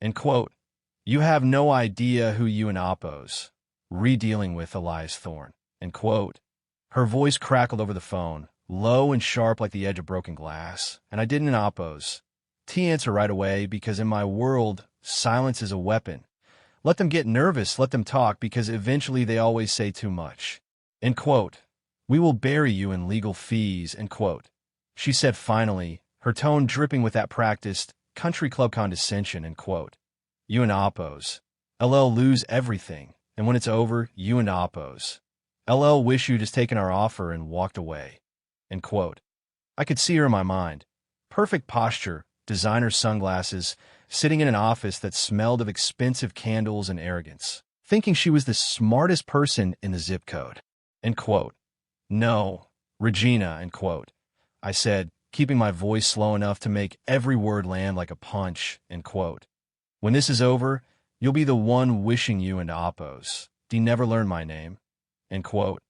End quote. You have no idea who you and Oppos. Re-dealing with Elias Thorne. End quote. Her voice crackled over the phone, low and sharp like the edge of broken glass, and I didn't Oppos. T answer right away because in my world, silence is a weapon. Let them get nervous, let them talk, because eventually they always say too much. End quote. We will bury you in legal fees, end quote. She said finally, her tone dripping with that practiced country club condescension, end quote. You and Oppos. LL lose everything, and when it's over, you and Oppos. LL wish you'd just taken our offer and walked away. End quote. I could see her in my mind. Perfect posture, designer sunglasses, sitting in an office that smelled of expensive candles and arrogance, thinking she was the smartest person in the zip code. End quote. No, Regina, end quote. I said, keeping my voice slow enough to make every word land like a punch, end quote. When this is over, you'll be the one wishing you and Oppos. Dee never learned my name. End quote.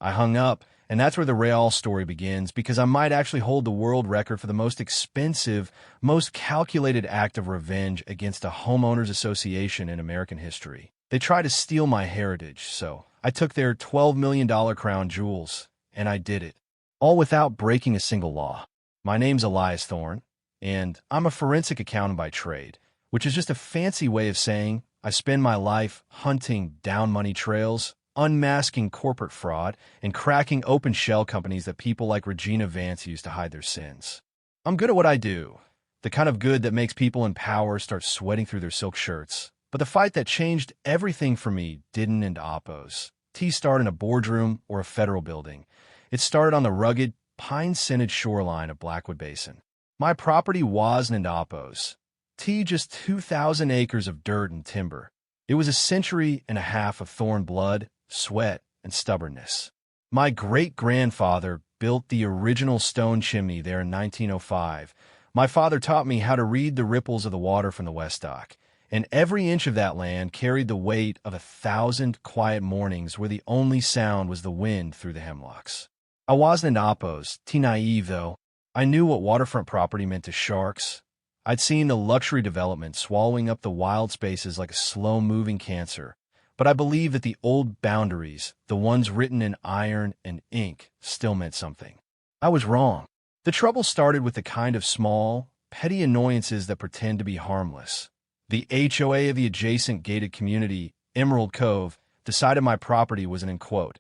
I hung up, and that's where the Real story begins, because I might actually hold the world record for the most expensive, most calculated act of revenge against a homeowners association in American history. They tried to steal my heritage, so I took their $12 million crown jewels, and I did it. All without breaking a single law. My name's Elias Thorne, and I'm a forensic accountant by trade, which is just a fancy way of saying I spend my life hunting down money trails, unmasking corporate fraud, and cracking open shell companies that people like Regina Vance use to hide their sins. I'm good at what I do, the kind of good that makes people in power start sweating through their silk shirts. But the fight that changed everything for me didn't end Oppos. T started in a boardroom or a federal building. It started on the rugged, pine-scented shoreline of Blackwood Basin. My property wasn't in Oppos. T just 2,000 acres of dirt and timber. It was a century and a half of Thorne blood, sweat, and stubbornness. My great-grandfather built the original stone chimney there in 1905. My father taught me how to read the ripples of the water from the West Dock, and every inch of that land carried the weight of 1,000 quiet mornings where the only sound was the wind through the hemlocks. I wasn't in Oppos, naive though. I knew what waterfront property meant to sharks. I'd seen the luxury development swallowing up the wild spaces like a slow-moving cancer. But I believe that the old boundaries, the ones written in iron and ink, still meant something. I was wrong. The trouble started with the kind of small, petty annoyances that pretend to be harmless. The HOA of the adjacent gated community, Emerald Cove, decided my property was an, end quote,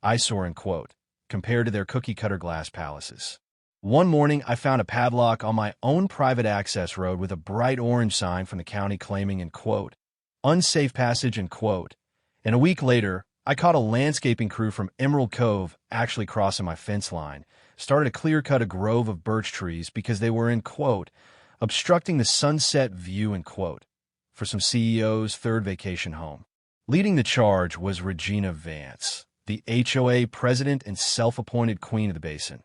eyesore, end quote, compared to their cookie-cutter glass palaces. One morning, I found a padlock on my own private access road with a bright orange sign from the county claiming, end quote, unsafe passage, end quote. And a week later, I caught a landscaping crew from Emerald Cove actually crossing my fence line, started to clear-cut a grove of birch trees because they were, end quote, obstructing the sunset view, end quote, for some CEO's third vacation home. Leading the charge was Regina Vance, the HOA president and self-appointed queen of the basin.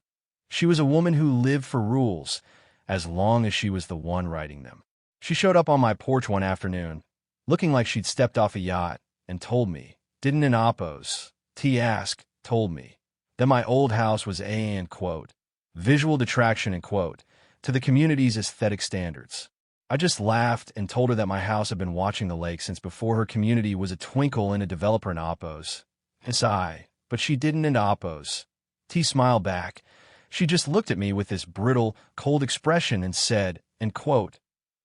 She was a woman who lived for rules, as long as she was the one writing them. She showed up on my porch one afternoon, looking like she'd stepped off a yacht, and told me, didn't in Oppos. T asked, told me. Then my old house was end quote, visual detraction, end quote, to the community's aesthetic standards. I just laughed and told her that my house had been watching the lake since before her community was a twinkle in a developer in Oppos. Sigh, but she didn't in Oppos. T smiled back. She just looked at me with this brittle, cold expression and said, end quote,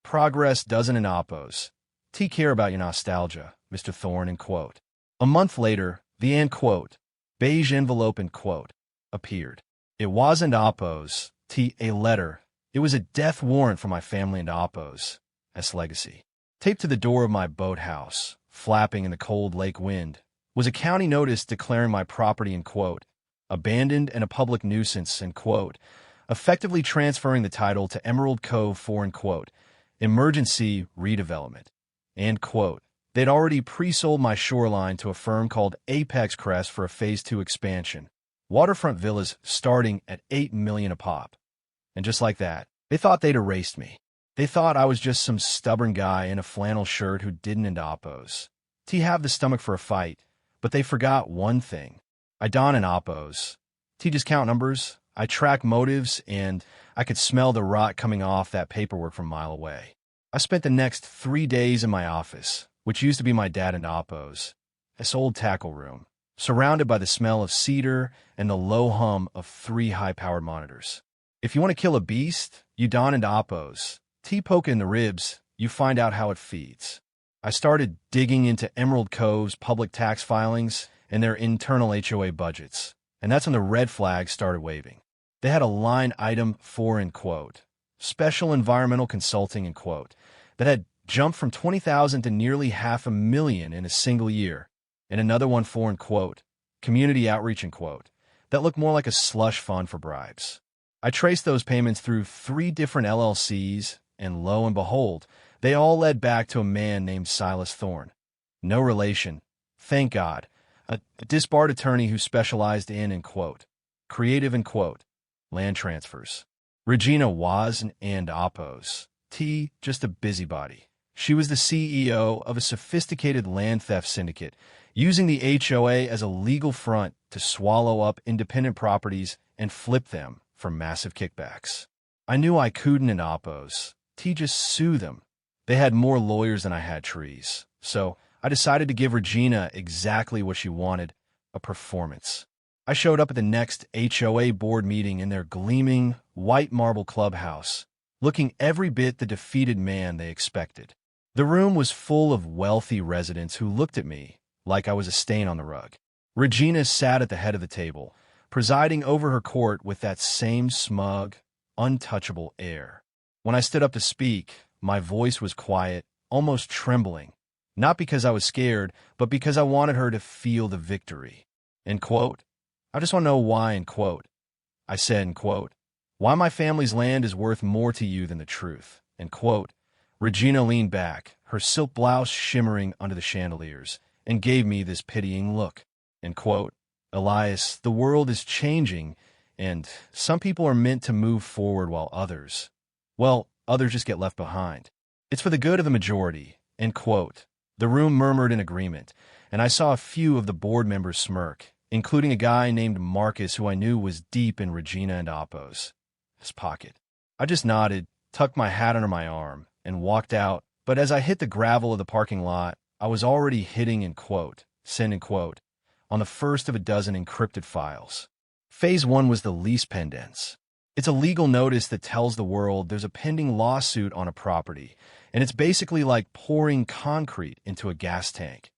progress doesn't in Oppos. T care about your nostalgia, Mr. Thorne, end quote. A month later, the, end quote, beige envelope, end quote, appeared. It wasn't Oppos, T, a letter. It was a death warrant for my family and Oppos, S legacy. Taped to the door of my boathouse, flapping in the cold lake wind, was a county notice declaring my property, end quote, abandoned and a public nuisance, end quote, effectively transferring the title to Emerald Cove for, end quote, emergency redevelopment, end quote. They'd already pre-sold my shoreline to a firm called Apex Crest for a Phase 2 expansion. Waterfront villas starting at $8 million a pop. And just like that, they thought they'd erased me. They thought I was just some stubborn guy in a flannel shirt who didn't end Oppos. T have the stomach for a fight, but they forgot one thing. I don in Oppos. T just count numbers, I track motives, and I could smell the rot coming off that paperwork from a mile away. I spent the next 3 days in my office, which used to be my dad and Oppo's, this old tackle room, surrounded by the smell of cedar and the low hum of 3 high-powered monitors. If you want to kill a beast, you don into Oppo's. Poke in the ribs, you find out how it feeds. I started digging into Emerald Cove's public tax filings and their internal HOA budgets, and that's when the red flags started waving. They had a line item for, in quote, special environmental consulting, in quote, that had jumped from $20,000 to nearly $500,000 in a single year, and another one for, in quote, community outreach, in quote, that looked more like a slush fund for bribes. I traced those payments through 3 different LLCs, and lo and behold, they all led back to a man named Silas Thorne. No relation, thank God, a disbarred attorney who specialized in quote, creative, in quote, land transfers. Regina was and Oppos. Just a busybody. She was the CEO of a sophisticated land theft syndicate, using the HOA as a legal front to swallow up independent properties and flip them for massive kickbacks. I knew I couldn't in Oppos. Just sue them. They had more lawyers than I had trees. So I decided to give Regina exactly what she wanted, a performance. I showed up at the next HOA board meeting in their gleaming, white marble clubhouse, looking every bit the defeated man they expected. The room was full of wealthy residents who looked at me like I was a stain on the rug. Regina sat at the head of the table, presiding over her court with that same smug, untouchable air. When I stood up to speak, my voice was quiet, almost trembling, not because I was scared, but because I wanted her to feel the victory. In quote, I just want to know why, in quote. I said, in quote, why my family's land is worth more to you than the truth, in quote. Regina leaned back, her silk blouse shimmering under the chandeliers, and gave me this pitying look, in quote. Elias, the world is changing, and some people are meant to move forward while others, well, others just get left behind. It's for the good of the majority, end quote. The room murmured in agreement, and I saw a few of the board members smirk, including a guy named Marcus who I knew was deep in Regina and Oppo's pocket. I just nodded, tucked my hat under my arm, and walked out, but as I hit the gravel of the parking lot, I was already hitting, in quote, send, in quote, on the first of a dozen encrypted files. Phase 1 was the lease pendants. It's a legal notice that tells the world there's a pending lawsuit on a property, and it's basically like pouring concrete into a gas tank.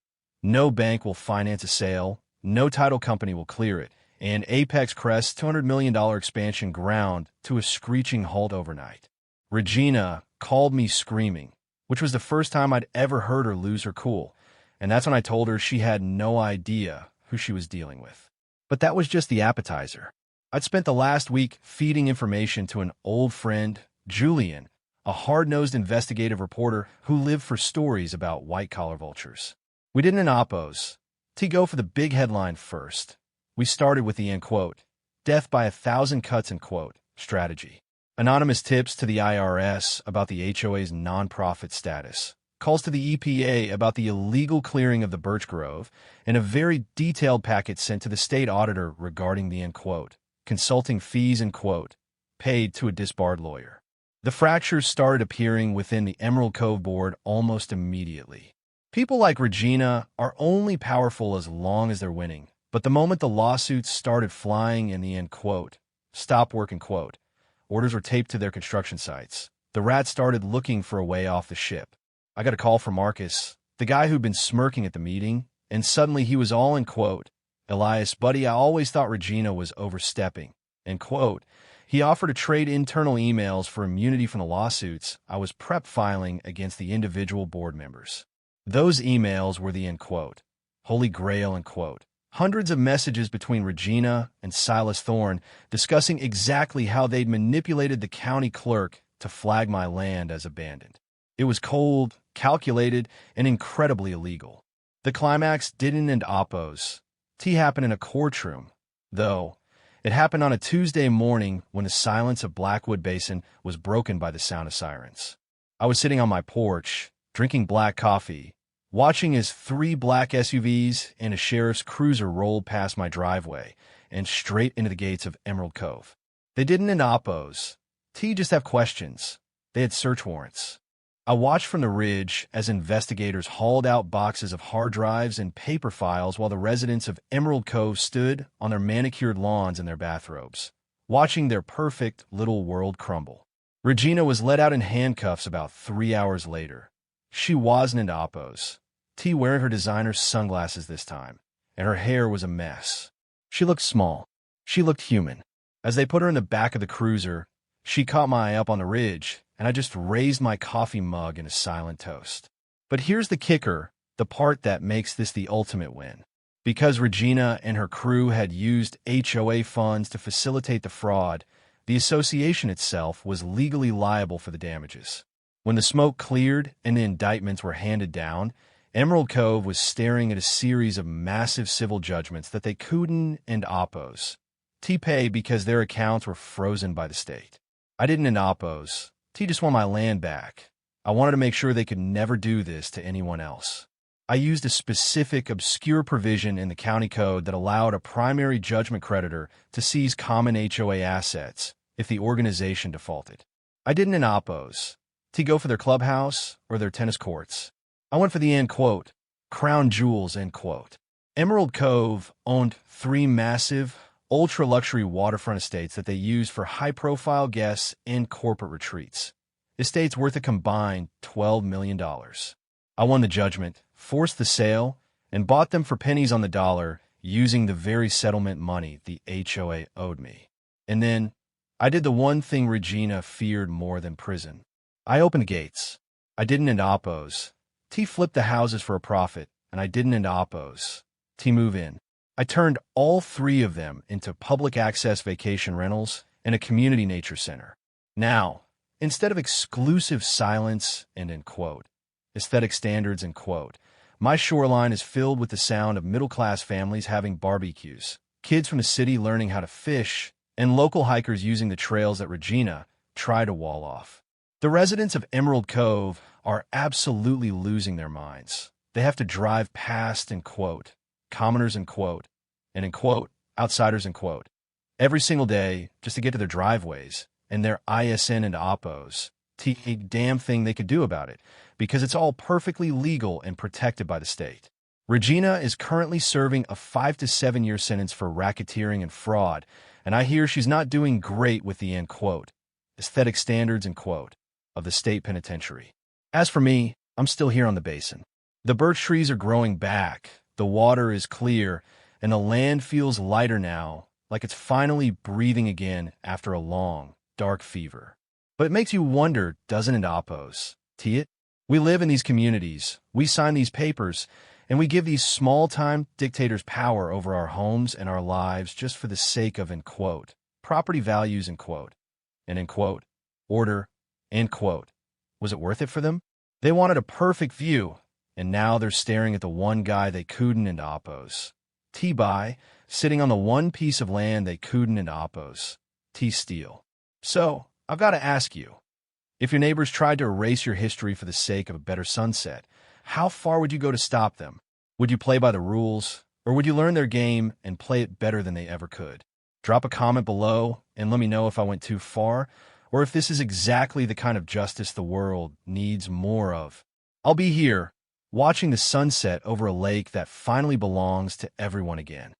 No bank will finance a sale, no title company will clear it, and Apex Crest's $200 million expansion ground to a screeching halt overnight. Regina called me screaming, which was the first time I'd ever heard her lose her cool, and that's when I told her she had no idea who she was dealing with. But that was just the appetizer. I'd spent the last week feeding information to an old friend, Julian, a hard-nosed investigative reporter who lived for stories about white-collar vultures. We didn't in Oppos. To go for the big headline first. We started with the, in quote, death by 1,000 cuts, in quote, strategy. Anonymous tips to the IRS about the HOA's nonprofit status, calls to the EPA about the illegal clearing of the birch grove, and a very detailed packet sent to the state auditor regarding the, in quote, consulting fees, in quote, paid to a disbarred lawyer. The fractures started appearing within the Emerald Cove board almost immediately. People like Regina are only powerful as long as they're winning, but the moment the lawsuits started flying in the, end quote, stop work, in quote, orders were taped to their construction sites, the rats started looking for a way off the ship. I got a call from Marcus, the guy who'd been smirking at the meeting, and suddenly he was all, in quote, Elias, buddy, I always thought Regina was overstepping, end quote. He offered to trade internal emails for immunity from the lawsuits I was prep filing against the individual board members. Those emails were the, end quote, holy grail, end quote. Hundreds of messages between Regina and Silas Thorne discussing exactly how they'd manipulated the county clerk to flag my land as abandoned. It was cold, calculated, and incredibly illegal. The climax didn't end Oppos. It happened in a courtroom, though. It happened on a Tuesday morning when the silence of Blackwood Basin was broken by the sound of sirens. I was sitting on my porch, drinking black coffee, watching as 3 black SUVs and a sheriff's cruiser rolled past my driveway and straight into the gates of Emerald Cove. They didn't end Oppos. Just have questions. They had search warrants. I watched from the ridge as investigators hauled out boxes of hard drives and paper files while the residents of Emerald Cove stood on their manicured lawns in their bathrobes, watching their perfect little world crumble. Regina was let out in handcuffs about 3 hours later. She wasn't into oppos. T wearing her designer sunglasses this time, and her hair was a mess. She looked small. She looked human. As they put her in the back of the cruiser, she caught my eye up on the ridge, and I just raised my coffee mug in a silent toast. But here's the kicker, the part that makes this the ultimate win. Because Regina and her crew had used HOA funds to facilitate the fraud, the association itself was legally liable for the damages. When the smoke cleared and the indictments were handed down, Emerald Cove was staring at a series of massive civil judgments that they couldn't and oppose. T paid because their accounts were frozen by the state. I didn't in oppose. T just want my land back. I wanted to make sure they could never do this to anyone else. I used a specific, obscure provision in the county code that allowed a primary judgment creditor to seize common HOA assets if the organization defaulted. I didn't in oppose. To go for their clubhouse or their tennis courts. I went for the end quote, crown jewels end quote. Emerald Cove owned 3 massive, ultra-luxury waterfront estates that they used for high-profile guests and corporate retreats. Estates worth a combined $12 million. I won the judgment, forced the sale, and bought them for pennies on the dollar using the very settlement money the HOA owed me. And then, I did the one thing Regina feared more than prison. I opened the gates. I didn't end oppos. T flipped the houses for a profit, and I didn't end oppos. T move in. I turned all 3 of them into public access vacation rentals and a community nature center. Now, instead of exclusive silence and end quote, aesthetic standards end quote, my shoreline is filled with the sound of middle-class families having barbecues, kids from the city learning how to fish, and local hikers using the trails that Regina tried to wall off. The residents of Emerald Cove are absolutely losing their minds. They have to drive past and quote, commoners and quote, and in quote, outsiders and quote, every single day just to get to their driveways and their ISN and oppos. A damn thing they could do about it, because it's all perfectly legal and protected by the state. Regina is currently serving a 5 to 7 year sentence for racketeering and fraud, and I hear she's not doing great with the end quote, aesthetic standards and quote, of the state penitentiary. As for me, I'm still here on the basin. The birch trees are growing back, the water is clear, and the land feels lighter now, like it's finally breathing again after a long, dark fever. But it makes you wonder, doesn't it, oppos? We live in these communities, we sign these papers, and we give these small-time dictators power over our homes and our lives just for the sake of, end quote, property values, end quote, and end quote, order, end quote. Was it worth it for them? They wanted a perfect view, and now they're staring at the one guy they couldn't end oppos. By sitting on the one piece of land they couldn't end oppos. Steal. So, I've got to ask you, if your neighbors tried to erase your history for the sake of a better sunset, how far would you go to stop them? Would you play by the rules, or would you learn their game and play it better than they ever could? Drop a comment below and let me know if I went too far, or if this is exactly the kind of justice the world needs more of. I'll be here, watching the sunset over a lake that finally belongs to everyone again.